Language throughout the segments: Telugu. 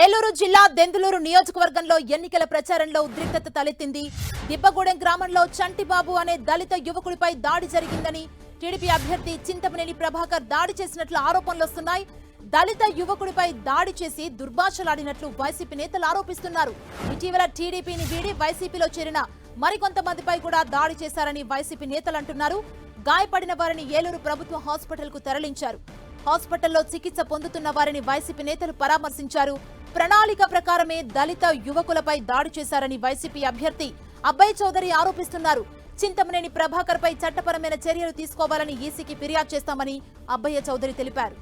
ఏలూరు జిల్లా దెందులూరు నియోజకవర్గంలో ఎన్నికల ప్రచారంలో ఉద్రిక్తత తలెత్తింది. దిబ్బగూడెం గ్రామంలో చంటిబాబు అనే దళిత యువకుడిపై దాడి జరిగిందని టీడీపీ అభ్యర్థి చింతమనేని ప్రభాకర్ దాడి చేసినట్లు ఆరోపణలు వస్తున్నాయి. దళిత యువకుడిపై దాడి చేసి దుర్భాషలాడినట్లు వైసీపీ నేతలు ఆరోపిస్తున్నారు. ఇటీవల టీడీపీని వీడి వైసీపీలో చేరిన మరికొంతమందిపై కూడా దాడి చేశారని వైసీపీ నేతలు అంటున్నారు. గాయపడిన వారిని ఏలూరు ప్రభుత్వ హాస్పిటల్కు తరలించారు. హాస్పిటల్లో చికిత్స పొందుతున్న వారిని వైసీపీ నేతలు పరామర్శించారు. ప్రణాళిక ప్రకారమే దళిత యువకులపై దాడి చేశారని వైసీపీ అభ్యర్థి అబ్బయ్య చౌదరి ఆరోపిస్తున్నారు. చింతమనేని ప్రభాకర్ పై చట్టపరమైన చర్యలు తీసుకోవాలని ఈసీకి ఫిర్యాదు చేస్తామని అబ్బయ్య చౌదరి తెలిపారు.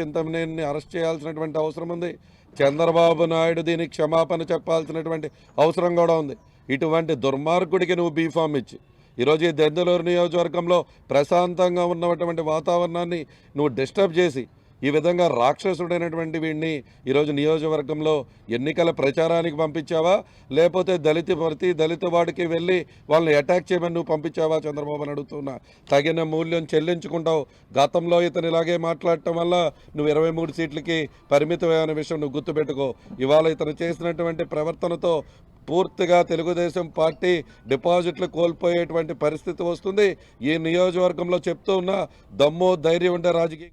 చింతమనేని అరెస్ట్ చేయాల్సినటువంటి అవసరం ఉంది. చంద్రబాబు నాయుడు దీనికి క్షమాపణ చెప్పాల్సినటువంటి అవసరం కూడా ఉంది. ఇటువంటి దుర్మార్గుడికి నువ్వు బీఫామ్ ఇచ్చి ఈరోజు ఈ దెందులూరు నియోజకవర్గంలో ప్రశాంతంగా ఉన్నటువంటి వాతావరణాన్ని నువ్వు డిస్టర్బ్ చేసి ఈ విధంగా రాక్షసుడైనటువంటి వీడిని ఈరోజు నియోజకవర్గంలో ఎన్నికల ప్రచారానికి పంపించావా, లేకపోతే ప్రతి దళిత వాడికి వెళ్ళి వాళ్ళని అటాక్ చేయమని నువ్వు పంపించావా చంద్రబాబు అని అడుగుతున్నా. తగిన మూల్యం చెల్లించుకుంటావు. గతంలో ఇతను ఇలాగే మాట్లాడటం వల్ల నువ్వు 23 సీట్లకి పరిమితమైన విషయం నువ్వు గుర్తుపెట్టుకో. ఇవాళ ఇతను చేసినటువంటి ప్రవర్తనతో పూర్తిగా తెలుగుదేశం పార్టీ డిపాజిట్లు కోల్పోయేటువంటి పరిస్థితి వస్తుంది. ఈ నియోజకవర్గంలో చెప్తూ ఉన్న దమ్ము ధైర్యం ఉండే రాజకీయ